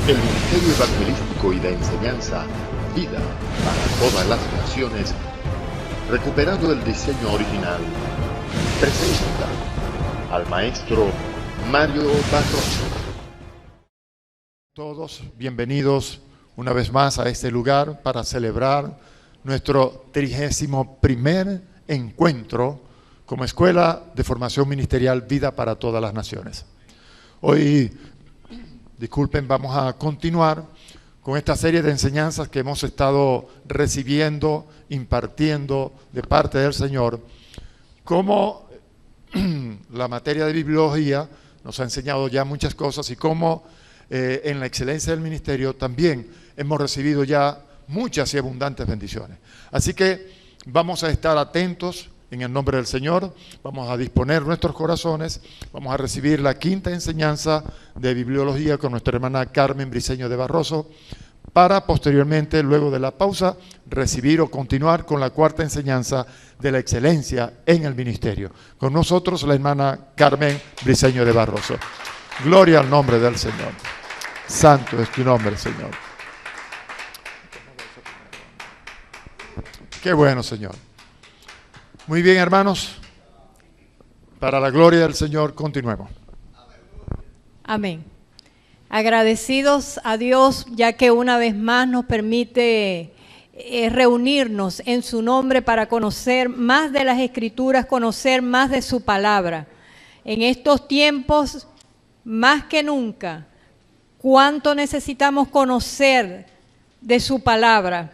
El Ministerio Evangelístico y de Enseñanza, Vida para Todas las Naciones, recuperando el diseño original, presenta al maestro Mario Barroso. Todos bienvenidos una vez más a este lugar para celebrar nuestro 31º encuentro como Escuela de Formación Ministerial Vida para Todas las Naciones. Hoy, disculpen, vamos a continuar con esta serie de enseñanzas que hemos estado recibiendo, impartiendo de parte del Señor, como la materia de bibliología nos ha enseñado ya muchas cosas y cómo en la excelencia del ministerio también hemos recibido ya muchas y abundantes bendiciones. Así que vamos a estar atentos en el nombre del Señor, vamos a disponer nuestros corazones, vamos a recibir la quinta enseñanza de bibliología con nuestra hermana Carmen Briceño de Barroso, para posteriormente, luego de la pausa, recibir o continuar con la cuarta enseñanza de la excelencia en el ministerio. Con nosotros la hermana Carmen Briceño de Barroso. Gloria al nombre del Señor. Santo es tu nombre, Señor. Qué bueno, Señor. Muy bien, hermanos. Para la gloria del Señor, continuemos. Amén. Agradecidos a Dios, ya que una vez más nos permite reunirnos en su nombre para conocer más de las Escrituras, conocer más de su palabra. En estos tiempos, más que nunca, cuánto necesitamos conocer de su palabra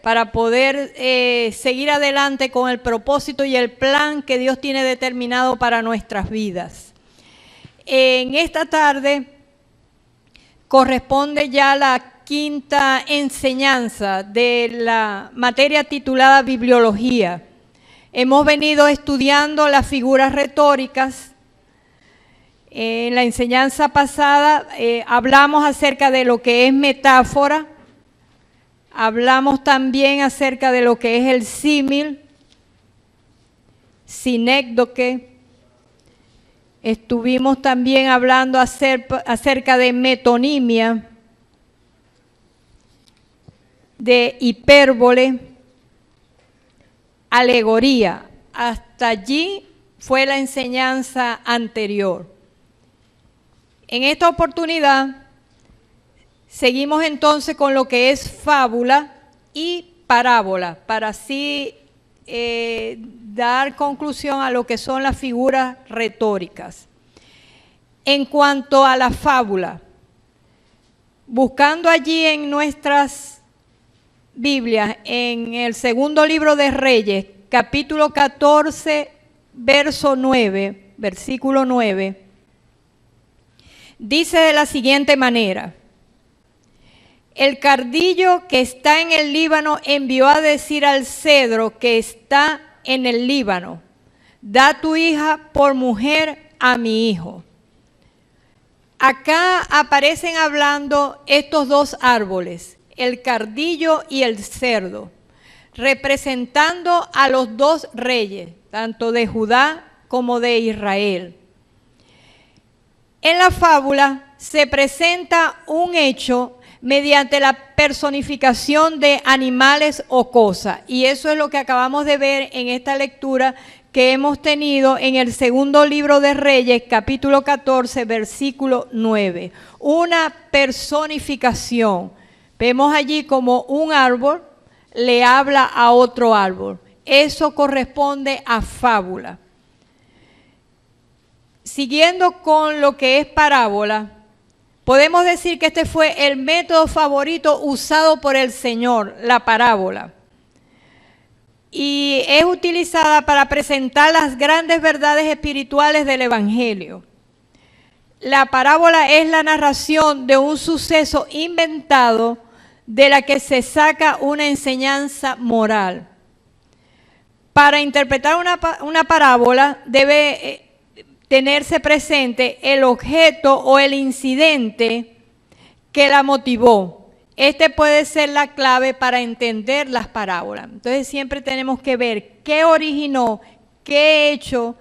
para poder seguir adelante con el propósito y el plan que Dios tiene determinado para nuestras vidas. En esta tarde corresponde ya la quinta enseñanza de la materia titulada Bibliología. Hemos venido estudiando las figuras retóricas. En la enseñanza pasada hablamos acerca de lo que es metáfora, hablamos también acerca de lo que es el símil, sinécdoque. Estuvimos también hablando acerca de metonimia, de hipérbole, alegoría. Hasta allí fue la enseñanza anterior. En esta oportunidad seguimos entonces con lo que es fábula y parábola, para así dar conclusión a lo que son las figuras retóricas. En cuanto a la fábula, buscando allí en nuestras Biblias, en el segundo libro de Reyes, capítulo 14, versículo 9, dice de la siguiente manera: el cardillo que está en el Líbano envió a decir al cedro que está en el Líbano: da tu hija por mujer a mi hijo. Acá aparecen hablando estos dos árboles, el cardillo y el cedro, representando a los dos reyes, tanto de Judá como de Israel. En la fábula se presenta un hecho mediante la personificación de animales o cosas. Y eso es lo que acabamos de ver en esta lectura que hemos tenido en el segundo libro de Reyes, capítulo 14, versículo 9. Una personificación. Vemos allí como un árbol le habla a otro árbol. Eso corresponde a fábula. Siguiendo con lo que es parábola, podemos decir que este fue el método favorito usado por el Señor, la parábola. Y es utilizada para presentar las grandes verdades espirituales del Evangelio. La parábola es la narración de un suceso inventado de la que se saca una enseñanza moral. Para interpretar una parábola debe tenerse presente el objeto o el incidente que la motivó. Este puede ser la clave para entender las parábolas. Entonces siempre tenemos que ver qué originó, qué hecho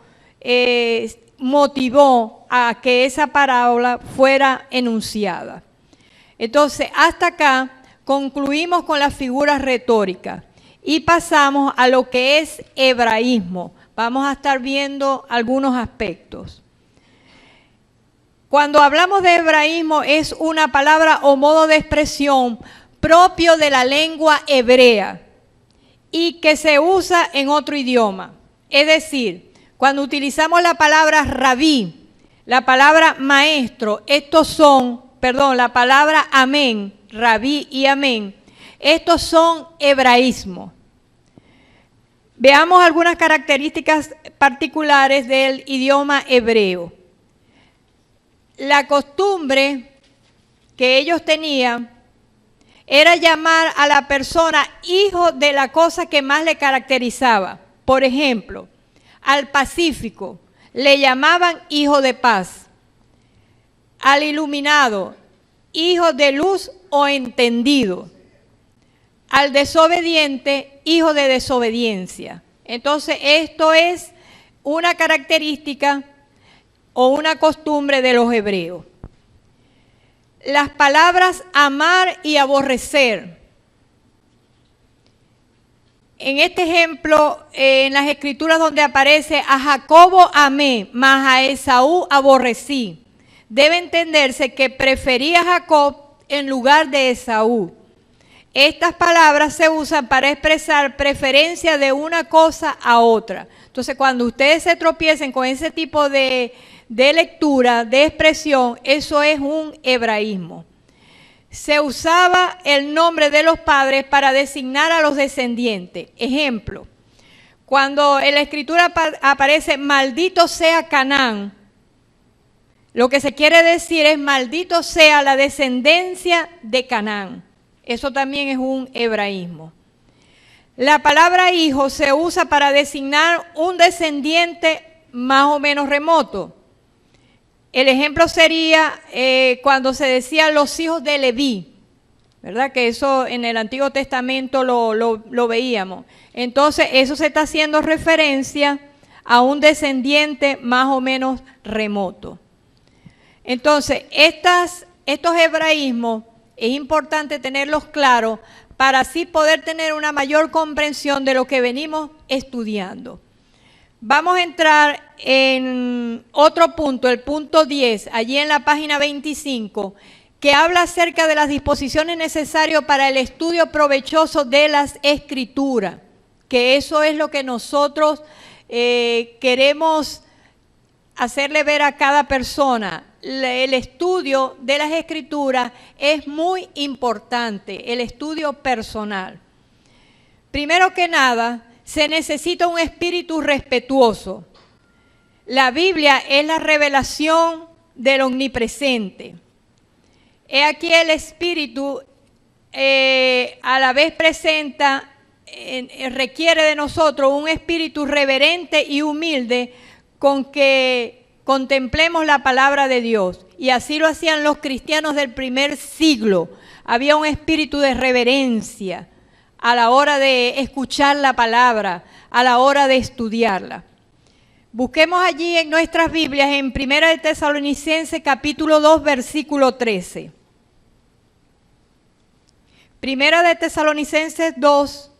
motivó a que esa parábola fuera enunciada. Entonces, hasta acá concluimos con las figuras retóricas y pasamos a lo que es hebraísmo. Vamos a estar viendo algunos aspectos. Cuando hablamos de hebraísmo es una palabra o modo de expresión propio de la lengua hebrea y que se usa en otro idioma. Es decir, cuando utilizamos la palabra rabí, la palabra maestro, la palabra amén, rabí y amén, estos son hebraísmos. Veamos algunas características particulares del idioma hebreo. La costumbre que ellos tenían era llamar a la persona hijo de la cosa que más le caracterizaba. Por ejemplo, al pacífico le llamaban hijo de paz. Al iluminado, hijo de luz o entendido. Al desobediente, hijo de desobediencia. Entonces, esto es una característica o una costumbre de los hebreos. Las palabras amar y aborrecer. En este ejemplo, en las escrituras donde aparece a Jacobo amé, mas a Esaú aborrecí, debe entenderse que prefería a Jacob en lugar de Esaú. Estas palabras se usan para expresar preferencia de una cosa a otra. Entonces, cuando ustedes se tropiecen con ese tipo de lectura, de expresión, eso es un hebraísmo. Se usaba el nombre de los padres para designar a los descendientes. Ejemplo, cuando en la escritura aparece maldito sea Canaán, lo que se quiere decir es maldito sea la descendencia de Canaán. Eso también es un hebraísmo. La palabra hijo se usa para designar un descendiente más o menos remoto. El ejemplo sería cuando se decía los hijos de Leví, ¿verdad? Que eso en el Antiguo Testamento lo veíamos. Entonces, eso se está haciendo referencia a un descendiente más o menos remoto. Entonces, estos hebraísmos es importante tenerlos claros para así poder tener una mayor comprensión de lo que venimos estudiando. Vamos a entrar en otro punto, el punto 10, allí en la página 25, que habla acerca de las disposiciones necesarias para el estudio provechoso de las Escrituras, que eso es lo que nosotros queremos hacerle ver a cada persona. El estudio de las Escrituras es muy importante, el estudio personal. Primero que nada, se necesita un espíritu respetuoso. La Biblia es la revelación del omnipresente. He aquí el espíritu a la vez requiere de nosotros un espíritu reverente y humilde con que contemplemos la palabra de Dios. Y así lo hacían los cristianos del primer siglo. Había un espíritu de reverencia a la hora de escuchar la palabra, a la hora de estudiarla. Busquemos allí en nuestras Biblias en 1 de Tesalonicenses capítulo 2 versículo 13. 1 de Tesalonicenses 2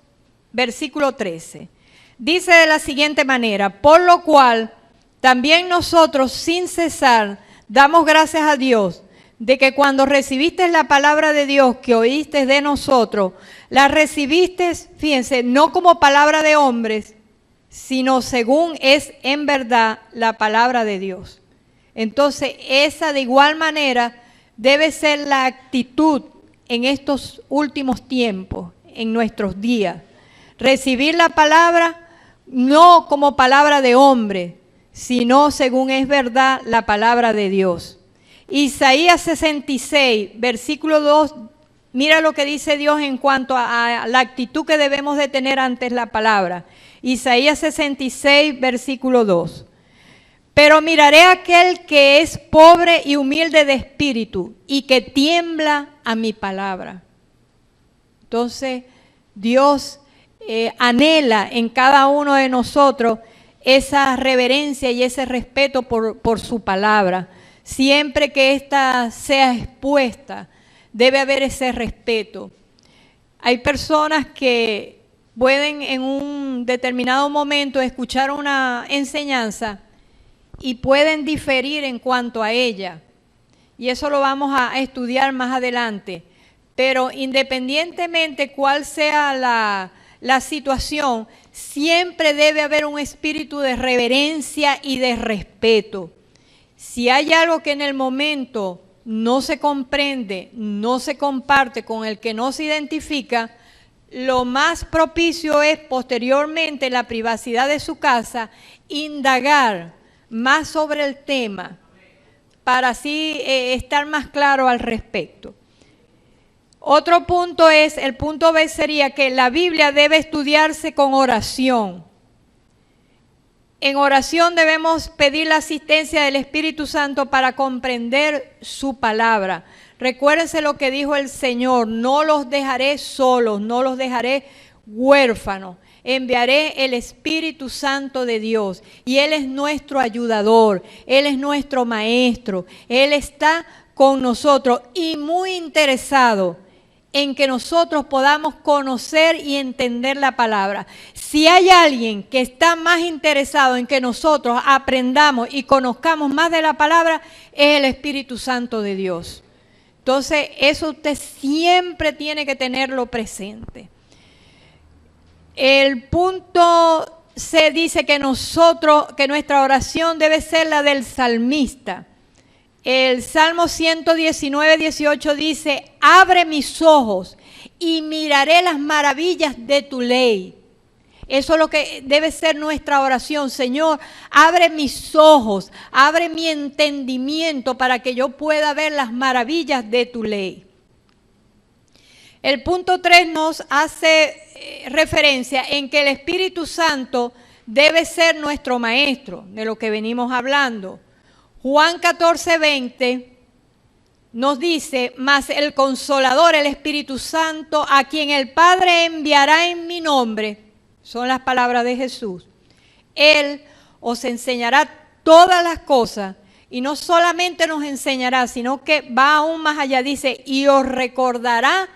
versículo 13. Dice de la siguiente manera: por lo cual también nosotros sin cesar damos gracias a Dios de que cuando recibiste la palabra de Dios que oíste de nosotros, la recibiste, fíjense, no como palabra de hombres, sino según es en verdad la palabra de Dios. Entonces, esa de igual manera debe ser la actitud en estos últimos tiempos, en nuestros días. Recibir la palabra no como palabra de hombre, sino según es verdad la palabra de Dios. Isaías 66, versículo 2, mira lo que dice Dios en cuanto a la actitud que debemos de tener ante la palabra. Isaías 66, versículo 2. Pero miraré a aquel que es pobre y humilde de espíritu y que tiembla a mi palabra. Entonces, Dios anhela en cada uno de nosotros esa reverencia y ese respeto por su palabra. Siempre que ésta sea expuesta, debe haber ese respeto. Hay personas que pueden en un determinado momento escuchar una enseñanza y pueden diferir en cuanto a ella. Y eso lo vamos a estudiar más adelante. Pero independientemente cuál sea la situación, siempre debe haber un espíritu de reverencia y de respeto. Si hay algo que en el momento no se comprende, no se comparte, con el que no se identifica, lo más propicio es posteriormente en la privacidad de su casa indagar más sobre el tema para así estar más claro al respecto. Otro punto es, el punto B sería que la Biblia debe estudiarse con oración. En oración debemos pedir la asistencia del Espíritu Santo para comprender su palabra. Recuérdense lo que dijo el Señor: no los dejaré solos, no los dejaré huérfanos. Enviaré el Espíritu Santo de Dios y Él es nuestro ayudador, Él es nuestro maestro, Él está con nosotros y muy interesado en que nosotros podamos conocer y entender la palabra. Si hay alguien que está más interesado en que nosotros aprendamos y conozcamos más de la palabra, es el Espíritu Santo de Dios. Entonces, eso usted siempre tiene que tenerlo presente. El punto C dice que nuestra oración debe ser la del salmista. El Salmo 119, 18 dice: abre mis ojos y miraré las maravillas de tu ley. Eso es lo que debe ser nuestra oración. Señor, abre mis ojos, abre mi entendimiento para que yo pueda ver las maravillas de tu ley. El punto 3 nos hace referencia en que el Espíritu Santo debe ser nuestro maestro, de lo que venimos hablando. Juan 14, 20 nos dice: mas el Consolador, el Espíritu Santo, a quien el Padre enviará en mi nombre, son las palabras de Jesús, Él os enseñará todas las cosas, y no solamente nos enseñará, sino que va aún más allá, dice, y os recordará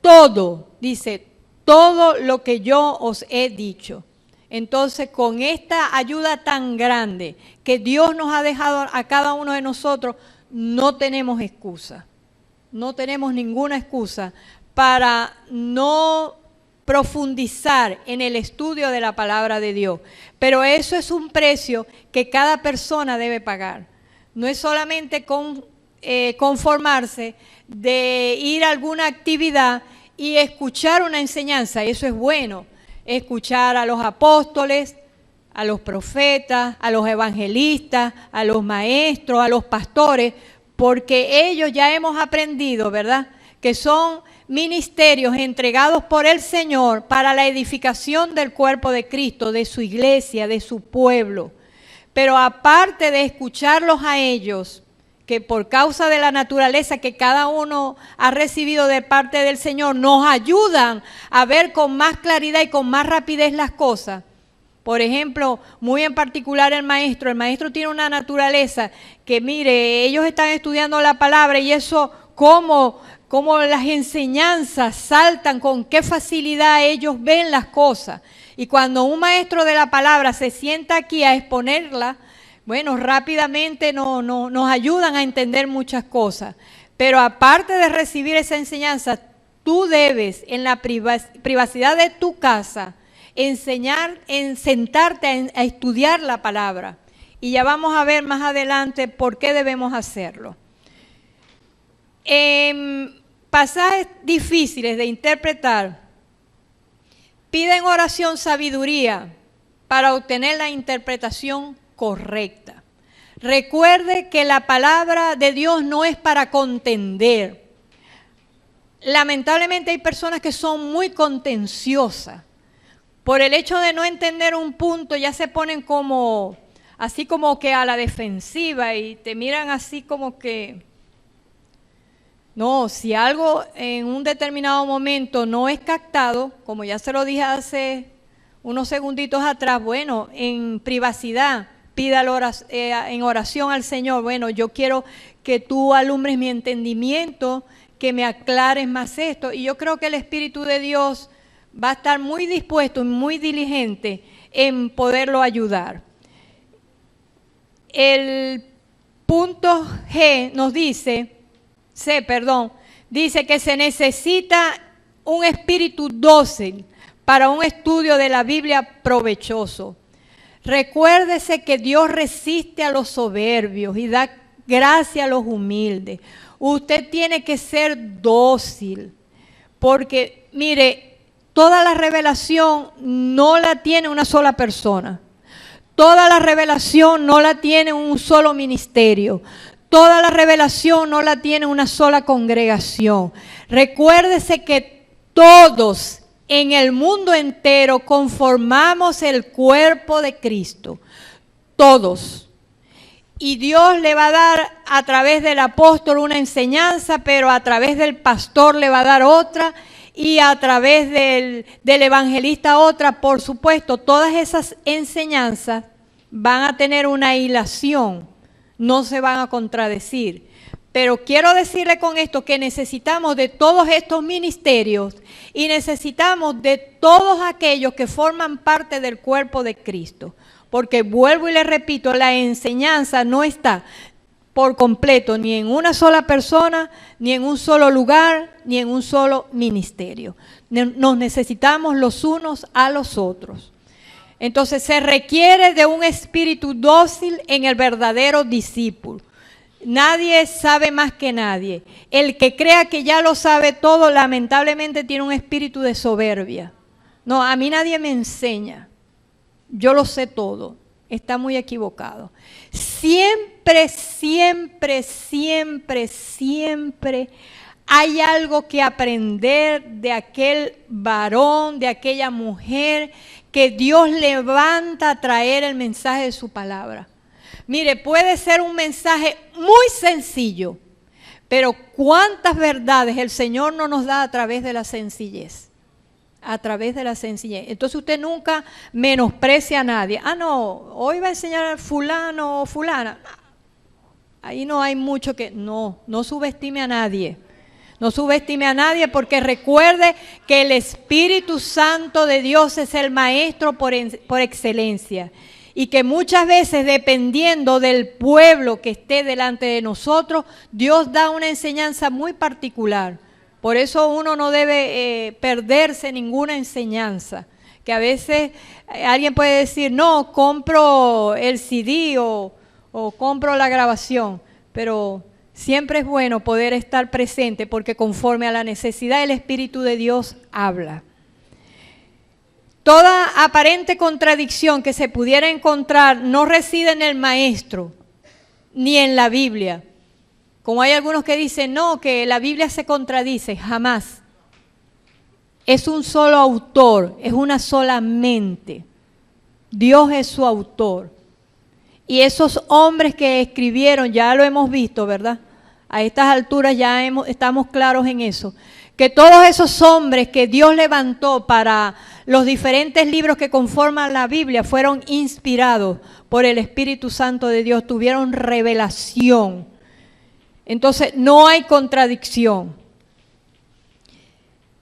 todo, dice, todo lo que yo os he dicho. Entonces, con esta ayuda tan grande que Dios nos ha dejado a cada uno de nosotros, no tenemos excusa. No tenemos ninguna excusa para no profundizar en el estudio de la palabra de Dios. Pero eso es un precio que cada persona debe pagar. No es solamente conformarse de ir a alguna actividad y escuchar una enseñanza. Eso es bueno. Escuchar a los apóstoles, a los profetas, a los evangelistas, a los maestros, a los pastores, porque ellos ya hemos aprendido, ¿verdad?, que son ministerios entregados por el Señor para la edificación del cuerpo de Cristo, de su iglesia, de su pueblo. Pero aparte de escucharlos a ellos, que por causa de la naturaleza que cada uno ha recibido de parte del Señor, nos ayudan a ver con más claridad y con más rapidez las cosas. Por ejemplo, muy en particular el maestro tiene una naturaleza que, mire, ellos están estudiando la palabra y eso, cómo las enseñanzas saltan, con qué facilidad ellos ven las cosas. Y cuando un maestro de la palabra se sienta aquí a exponerla, bueno, rápidamente nos ayudan a entender muchas cosas. Pero aparte de recibir esa enseñanza, tú debes, en la privacidad de tu casa, sentarte a estudiar la palabra. Y ya vamos a ver más adelante por qué debemos hacerlo. En pasajes difíciles de interpretar, piden oración sabiduría para obtener la interpretación correcta. Recuerde que la palabra de Dios no es para contender. Lamentablemente hay personas que son muy contenciosas. Por el hecho de no entender un punto ya se ponen así como que a la defensiva y te miran así como que... No, si algo en un determinado momento no es captado, como ya se lo dije hace unos segunditos atrás, bueno, en privacidad, pídalo en oración al Señor. Bueno, yo quiero que tú alumbres mi entendimiento, que me aclares más esto. Y yo creo que el Espíritu de Dios va a estar muy dispuesto y muy diligente en poderlo ayudar. El punto G nos dice, dice que se necesita un espíritu dócil para un estudio de la Biblia provechoso. Recuérdese que Dios resiste a los soberbios y da gracia a los humildes. Usted tiene que ser dócil, porque mire, toda la revelación no la tiene una sola persona. Toda la revelación no la tiene un solo ministerio. Toda la revelación no la tiene una sola congregación. Recuérdese que todos en el mundo entero conformamos el cuerpo de Cristo. Todos. Y Dios le va a dar a través del apóstol una enseñanza, pero a través del pastor le va a dar otra, y a través del evangelista otra. Por supuesto, todas esas enseñanzas van a tener una hilación, no se van a contradecir. Pero quiero decirle con esto que necesitamos de todos estos ministerios y necesitamos de todos aquellos que forman parte del cuerpo de Cristo. Porque vuelvo y le repito, la enseñanza no está por completo ni en una sola persona, ni en un solo lugar, ni en un solo ministerio. Nos necesitamos los unos a los otros. Entonces se requiere de un espíritu dócil en el verdadero discípulo. Nadie sabe más que nadie. El que crea que ya lo sabe todo, lamentablemente tiene un espíritu de soberbia. No, a mí nadie me enseña. Yo lo sé todo. Está muy equivocado. Siempre, siempre, siempre, siempre hay algo que aprender de aquel varón, de aquella mujer que Dios levanta a traer el mensaje de su palabra. Mire, puede ser un mensaje muy sencillo, pero cuántas verdades el Señor no nos da a través de la sencillez. A través de la sencillez. Entonces usted nunca menosprecia a nadie. Ah, no, hoy va a enseñar a fulano o fulana. Ahí no hay mucho que... No subestime a nadie. No subestime a nadie, porque recuerde que el Espíritu Santo de Dios es el maestro por excelencia. Y que muchas veces, dependiendo del pueblo que esté delante de nosotros, Dios da una enseñanza muy particular. Por eso uno no debe perderse ninguna enseñanza. Que a veces alguien puede decir, no, compro el CD o compro la grabación. Pero siempre es bueno poder estar presente, porque conforme a la necesidad el Espíritu de Dios habla. Toda aparente contradicción que se pudiera encontrar no reside en el maestro ni en la Biblia. Como hay algunos que dicen, no, que la Biblia se contradice, jamás. Es un solo autor, es una sola mente. Dios es su autor. Y esos hombres que escribieron, ya lo hemos visto, ¿verdad? A estas alturas ya estamos claros en eso. Que todos esos hombres que Dios levantó para los diferentes libros que conforman la Biblia fueron inspirados por el Espíritu Santo de Dios, tuvieron revelación. Entonces no hay contradicción.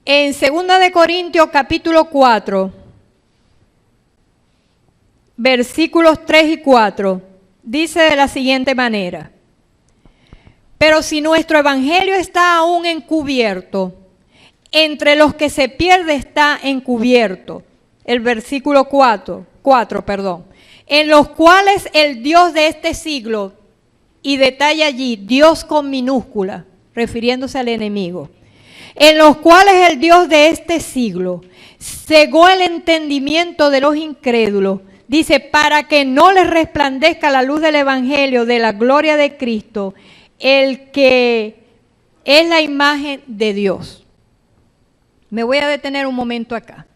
En 2 de Corintios capítulo 4, versículos 3 y 4, dice de la siguiente manera: pero si nuestro evangelio está aún encubierto, entre los que se pierde está encubierto. El versículo 4, en los cuales el Dios de este siglo, y detalla allí, Dios con minúscula, refiriéndose al enemigo, en los cuales el Dios de este siglo cegó el entendimiento de los incrédulos, dice, para que no les resplandezca la luz del evangelio de la gloria de Cristo, el que es la imagen de Dios. Me voy a detener un momento acá.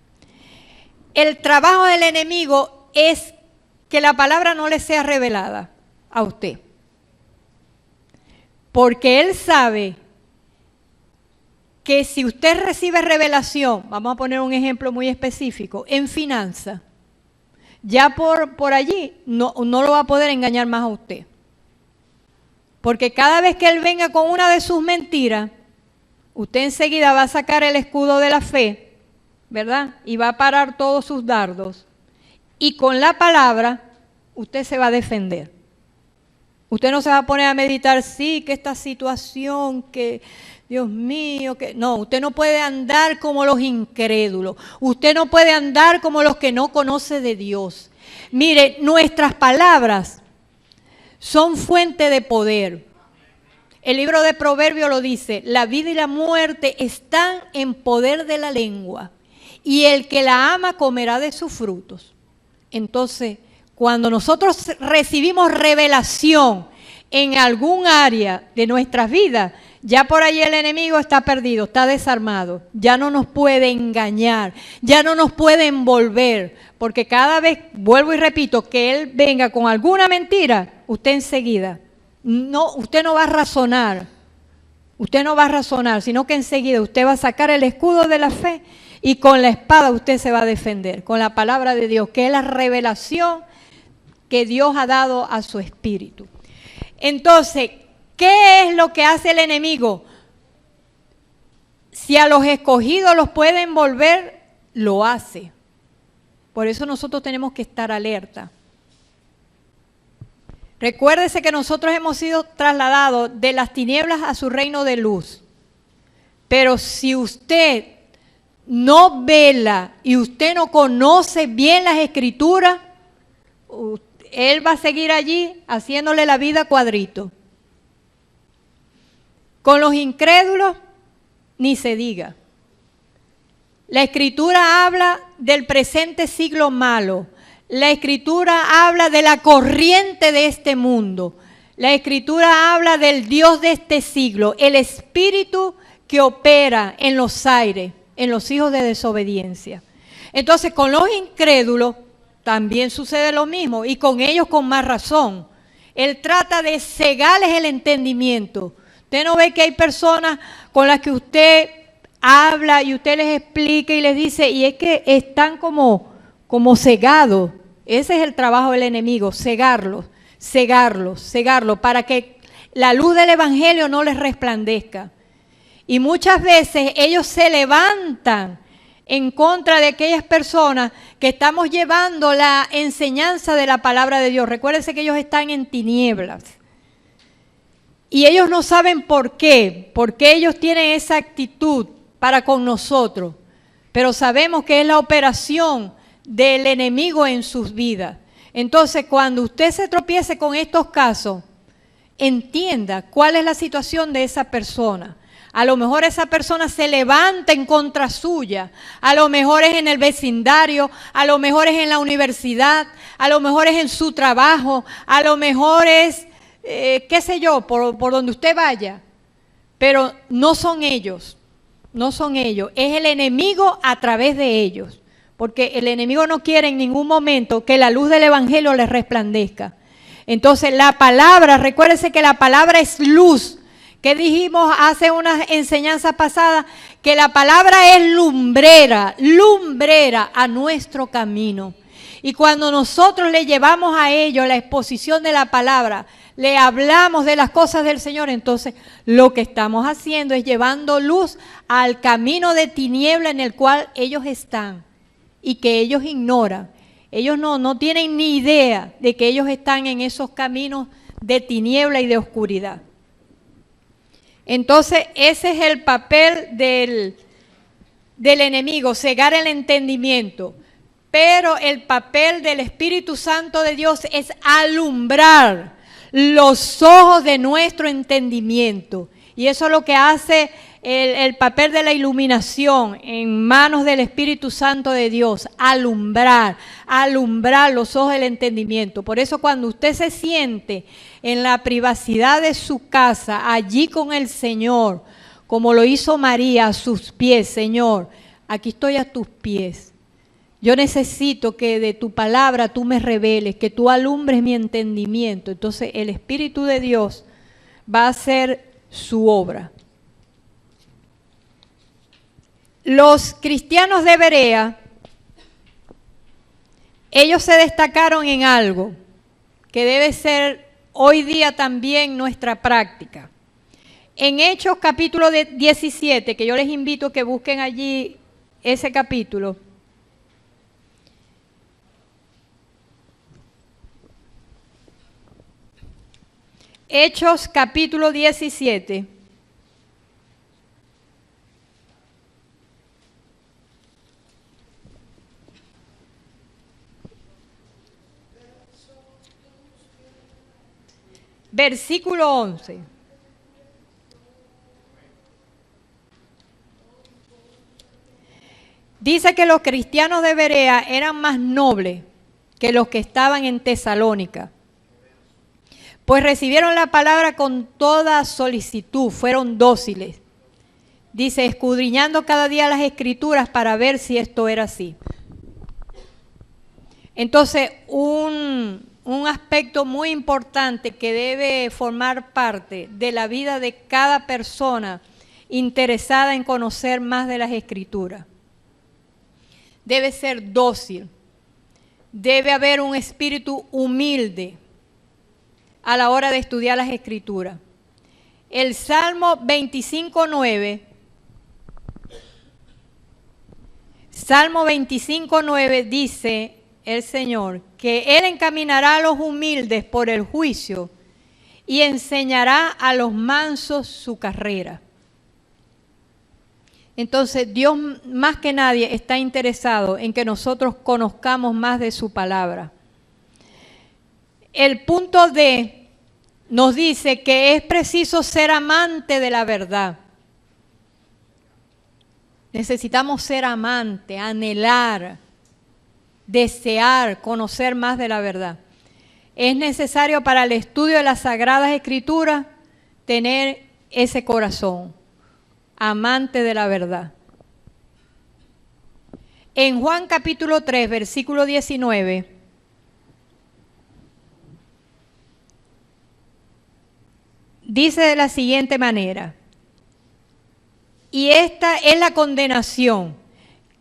El trabajo del enemigo es que la palabra no le sea revelada a usted. Porque él sabe que si usted recibe revelación, vamos a poner un ejemplo muy específico, en finanzas, ya por allí no lo va a poder engañar más a usted. Porque cada vez que él venga con una de sus mentiras, usted enseguida va a sacar el escudo de la fe, ¿verdad? Y va a parar todos sus dardos. Y con la palabra, usted se va a defender. Usted no se va a poner a meditar, sí, que esta situación, que Dios mío, que... No, usted no puede andar como los incrédulos. Usted no puede andar como los que no conocen de Dios. Mire, nuestras palabras son fuente de poder. El libro de Proverbios lo dice, la vida y la muerte están en poder de la lengua, y el que la ama comerá de sus frutos. Entonces, cuando nosotros recibimos revelación en algún área de nuestras vidas, ya por ahí el enemigo está perdido, está desarmado, ya no nos puede engañar, ya no nos puede envolver, porque cada vez, vuelvo y repito, que él venga con alguna mentira, usted enseguida, no, usted no va a razonar, sino que enseguida usted va a sacar el escudo de la fe y con la espada usted se va a defender, con la palabra de Dios, que es la revelación que Dios ha dado a su espíritu. Entonces, ¿qué es lo que hace el enemigo? Si a los escogidos los puede envolver, lo hace. Por eso nosotros tenemos que estar alerta. Recuérdese que nosotros hemos sido trasladados de las tinieblas a su reino de luz. Pero si usted no vela y usted no conoce bien las escrituras, él va a seguir allí haciéndole la vida cuadrito. Con los incrédulos, ni se diga. La Escritura habla del presente siglo malo. La Escritura habla de la corriente de este mundo. La Escritura habla del Dios de este siglo, el espíritu que opera en los aires, en los hijos de desobediencia. Entonces, con los incrédulos también sucede lo mismo, y con ellos con más razón. Él trata de cegarles el entendimiento. Usted no ve que hay personas con las que usted habla y usted les explica y les dice, y es que están como cegados. Ese es el trabajo del enemigo, cegarlos, para que la luz del evangelio no les resplandezca. Y muchas veces ellos se levantan en contra de aquellas personas que estamos llevando la enseñanza de la palabra de Dios. Recuérdense que ellos están en tinieblas. Y ellos no saben por qué, porque ellos tienen esa actitud para con nosotros. Pero sabemos que es la operación del enemigo en sus vidas. Entonces, cuando usted se tropiece con estos casos, entienda cuál es la situación de esa persona. A lo mejor esa persona se levanta en contra suya, a lo mejor es en el vecindario, a lo mejor es en la universidad, a lo mejor es en su trabajo, a lo mejor es, qué sé yo, por donde usted vaya. Pero no son ellos, es el enemigo a través de ellos. Porque el enemigo no quiere en ningún momento que la luz del evangelio les resplandezca. Entonces la palabra, recuérdense que la palabra es luz. Que dijimos hace unas enseñanzas pasadas, que la palabra es lumbrera a nuestro camino. Y cuando nosotros le llevamos a ellos la exposición de la palabra, le hablamos de las cosas del Señor, entonces lo que estamos haciendo es llevando luz al camino de tiniebla en el cual ellos están y que ellos ignoran. Ellos no tienen ni idea de que ellos están en esos caminos de tiniebla y de oscuridad. Entonces, ese es el papel del enemigo, cegar el entendimiento. Pero el papel del Espíritu Santo de Dios es alumbrar los ojos de nuestro entendimiento. Y eso es lo que hace el papel de la iluminación en manos del Espíritu Santo de Dios, alumbrar los ojos del entendimiento. Por eso cuando usted se siente en la privacidad de su casa, allí con el Señor, como lo hizo María a sus pies, Señor, aquí estoy a tus pies. Yo necesito que de tu palabra tú me reveles, que tú alumbres mi entendimiento. Entonces el Espíritu de Dios va a hacer su obra. Los cristianos de Berea, ellos se destacaron en algo que debe ser hoy día también nuestra práctica. En Hechos capítulo 17, que yo les invito a que busquen allí ese capítulo. Hechos capítulo 17. Versículo 11. Dice que los cristianos de Berea eran más nobles que los que estaban en Tesalónica, pues recibieron la palabra con toda solicitud, fueron dóciles. Dice, escudriñando cada día las escrituras para ver si esto era así. Entonces, un aspecto muy importante que debe formar parte de la vida de cada persona interesada en conocer más de las escrituras. Debe ser dócil, debe haber un espíritu humilde a la hora de estudiar las escrituras. El Salmo 25:9, Salmo 25:9 dice el Señor que Él encaminará a los humildes por el juicio y enseñará a los mansos su carrera. Entonces Dios más que nadie está interesado en que nosotros conozcamos más de su palabra. El punto D nos dice que es preciso ser amante de la verdad. Necesitamos ser amante, anhelar, desear, conocer más de la verdad. Es necesario para el estudio de las Sagradas Escrituras tener ese corazón, amante de la verdad. En Juan capítulo 3, versículo 19, dice de la siguiente manera, y esta es la condenación,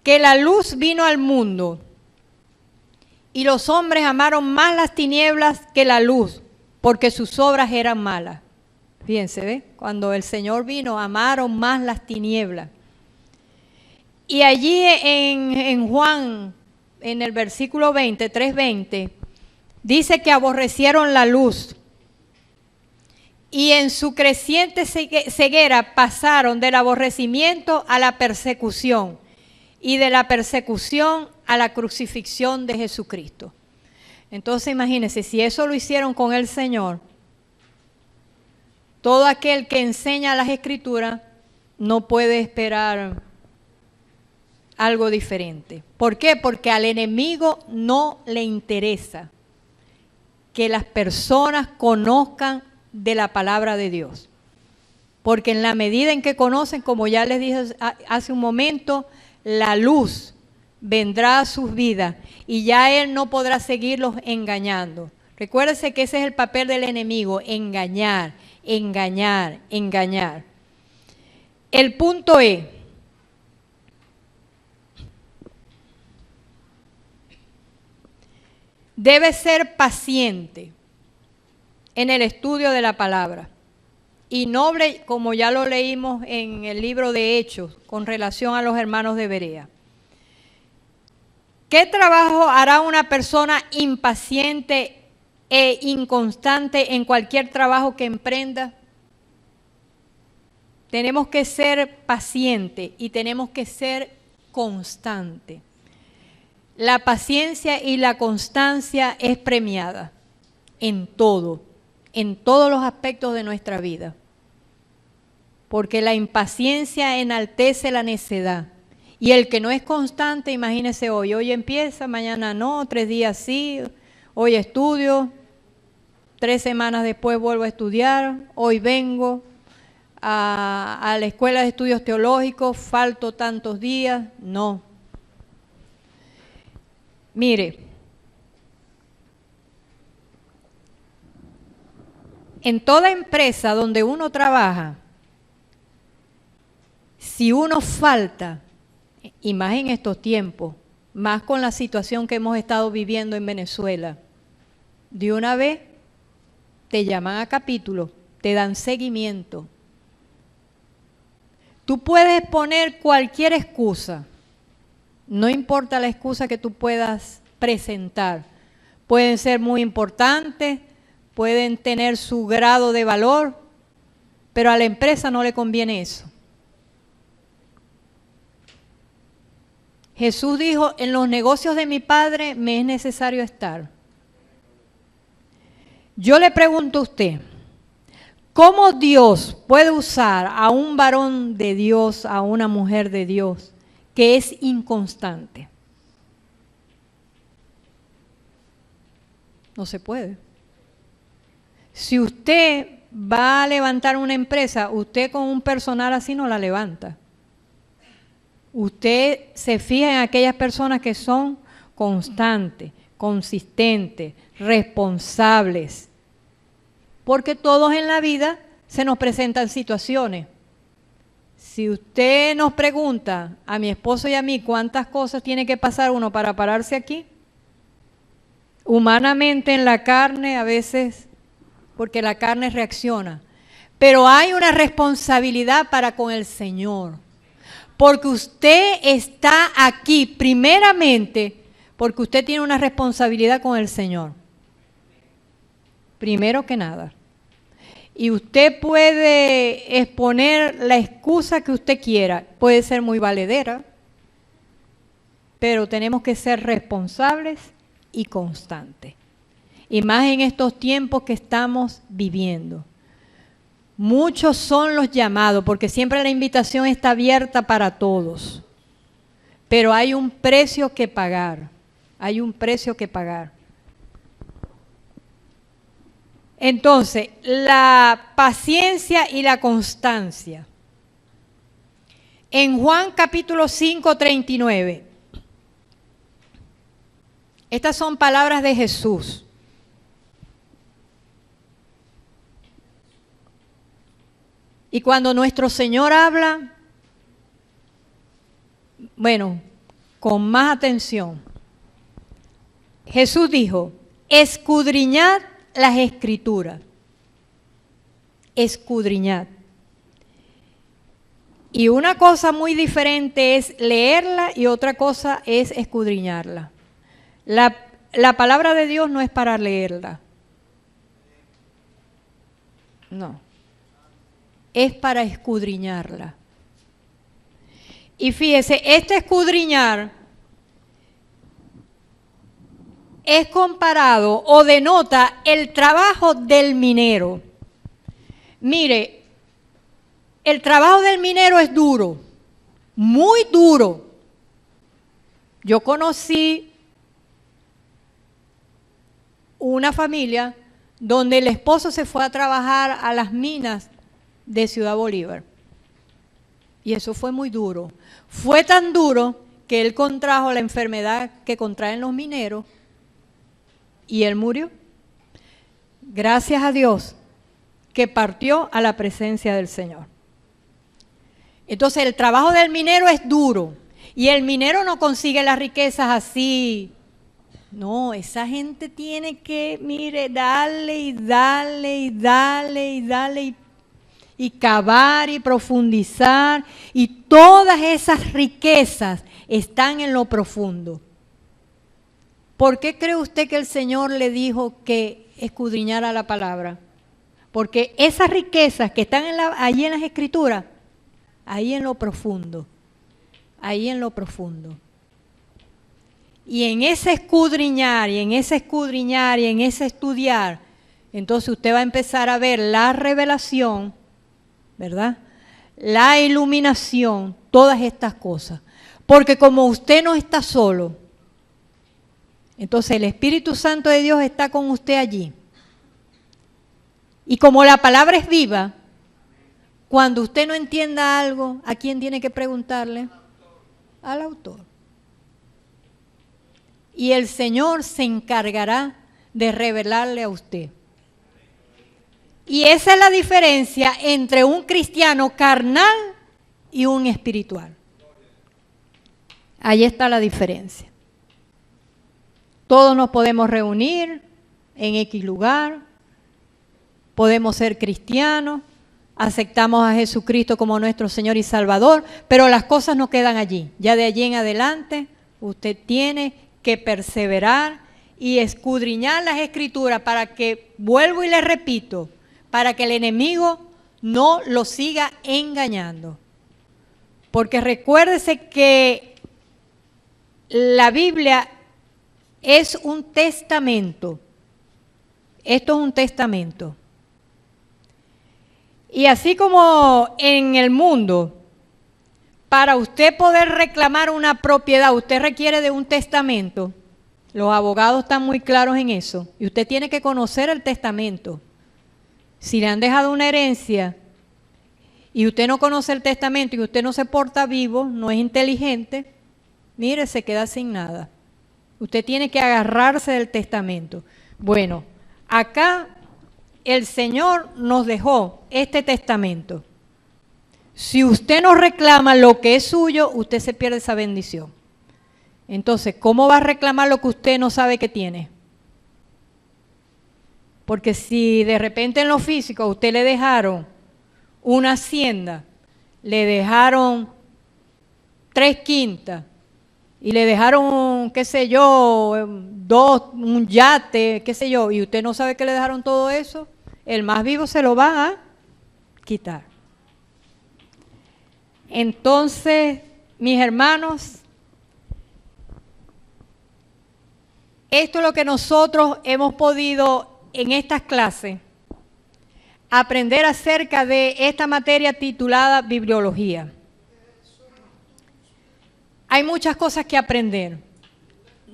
que la luz vino al mundo, y los hombres amaron más las tinieblas que la luz, porque sus obras eran malas. Fíjense, ¿ve? Cuando el Señor vino, amaron más las tinieblas. Y allí en Juan, en el versículo 20, 3:20, dice que aborrecieron la luz. Y en su creciente ceguera pasaron del aborrecimiento a la persecución, y de la persecución a la crucifixión de Jesucristo. Entonces imagínense, si eso lo hicieron con el Señor, todo aquel que enseña las Escrituras no puede esperar algo diferente. ¿Por qué? Porque al enemigo no le interesa que las personas conozcan de la palabra de Dios. Porque en la medida en que conocen, como ya les dije hace un momento, la luz vendrá a sus vidas y ya él no podrá seguirlos engañando. Recuérdense que ese es el papel del enemigo, engañar, engañar, engañar. El punto es, debe ser paciente en el estudio de la palabra y noble, como ya lo leímos en el libro de Hechos con relación a los hermanos de Berea. ¿Qué trabajo hará una persona impaciente e inconstante en cualquier trabajo que emprenda? Tenemos que ser pacientes y tenemos que ser constantes. La paciencia y la constancia es premiada en todos los aspectos de nuestra vida. Porque la impaciencia enaltece la necedad. Y el que no es constante, imagínese hoy empieza, mañana no, 3 días sí, hoy estudio, 3 semanas después vuelvo a estudiar, hoy vengo a la escuela de estudios teológicos, falto tantos días, no. Mire, en toda empresa donde uno trabaja, si uno falta, y más en estos tiempos, más con la situación que hemos estado viviendo en Venezuela, de una vez te llaman a capítulo, te dan seguimiento Tú puedes poner cualquier excusa, no importa la excusa que tú puedas presentar. Pueden ser muy importantes, pueden tener su grado de valor, pero a la empresa no le conviene eso. Jesús dijo, en los negocios de mi Padre me es necesario estar. Yo le pregunto a usted, ¿cómo Dios puede usar a un varón de Dios, a una mujer de Dios, que es inconstante? No se puede. Si usted va a levantar una empresa, usted con un personal así no la levanta. Usted se fija en aquellas personas que son constantes, consistentes, responsables. Porque todos en la vida se nos presentan situaciones. Si usted nos pregunta a mi esposo y a mí cuántas cosas tiene que pasar uno para pararse aquí, humanamente en la carne a veces, porque la carne reacciona, pero hay una responsabilidad para con el Señor. Porque usted está aquí primeramente porque usted tiene una responsabilidad con el Señor. Primero que nada. Y usted puede exponer la excusa que usted quiera. Puede ser muy valedera, pero tenemos que ser responsables y constantes. Y más en estos tiempos que estamos viviendo. Muchos son los llamados, porque siempre la invitación está abierta para todos. Pero hay un precio que pagar. Hay un precio que pagar. Entonces, la paciencia y la constancia. En Juan capítulo 5, 39. Estas son palabras de Jesús. Y cuando nuestro Señor habla, bueno, con más atención. Jesús dijo, escudriñad las Escrituras. Escudriñad. Y una cosa muy diferente es leerla y otra cosa es escudriñarla. La palabra de Dios no es para leerla. No. Es para escudriñarla. Y fíjese, este escudriñar es comparado o denota el trabajo del minero. Mire, el trabajo del minero es duro, muy duro. Yo conocí una familia donde el esposo se fue a trabajar a las minas de Ciudad Bolívar. Y eso fue muy duro. Fue tan duro que él contrajo la enfermedad que contraen los mineros y él murió. Gracias a Dios que partió a la presencia del Señor. Entonces el trabajo del minero es duro y el minero no consigue las riquezas así. No, esa gente tiene que, mire, darle y darle y darle y darle y cavar y profundizar, y todas esas riquezas están en lo profundo. ¿Por qué cree usted que el Señor le dijo que escudriñara la palabra? Porque esas riquezas que están allí en las Escrituras, ahí en lo profundo, ahí en lo profundo. Y en ese escudriñar, y en ese escudriñar, y en ese estudiar, entonces usted va a empezar a ver la revelación, ¿verdad? La iluminación, todas estas cosas. Porque como usted no está solo, entonces el Espíritu Santo de Dios está con usted allí. Y como la palabra es viva, cuando usted no entienda algo, ¿a quién tiene que preguntarle? Al autor. Y el Señor se encargará de revelarle a usted. Y esa es la diferencia entre un cristiano carnal y un espiritual. Ahí está la diferencia. Todos nos podemos reunir en X lugar, podemos ser cristianos, aceptamos a Jesucristo como nuestro Señor y Salvador, pero las cosas no quedan allí. Ya de allí en adelante usted tiene que perseverar y escudriñar las Escrituras para que, vuelvo y le repito, para que el enemigo no lo siga engañando. Porque recuérdese que la Biblia es un testamento. Esto es un testamento. Y así como en el mundo, para usted poder reclamar una propiedad, usted requiere de un testamento. Los abogados están muy claros en eso. Y usted tiene que conocer el testamento. Si le han dejado una herencia y usted no conoce el testamento y usted no se porta vivo, no es inteligente, mire, se queda sin nada. Usted tiene que agarrarse del testamento. Bueno, acá el Señor nos dejó este testamento. Si usted no reclama lo que es suyo, usted se pierde esa bendición. Entonces, ¿cómo va a reclamar lo que usted no sabe que tiene? Porque si de repente en lo físico a usted le dejaron una hacienda, le dejaron 3/5 y le dejaron, qué sé yo, un yate, qué sé yo, y usted no sabe que le dejaron todo eso, el más vivo se lo va a quitar. Entonces, mis hermanos, esto es lo que nosotros hemos podido en estas clases aprender acerca de esta materia titulada Bibliología. Hay muchas cosas que aprender.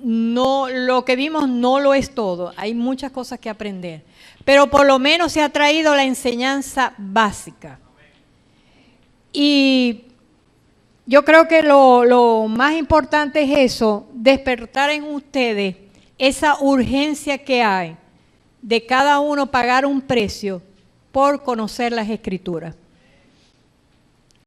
No, lo que vimos no lo es todo. Hay muchas cosas que aprender. Pero por lo menos se ha traído la enseñanza básica. Y yo creo que lo más importante es eso, despertar en ustedes esa urgencia que hay de cada uno pagar un precio por conocer las Escrituras.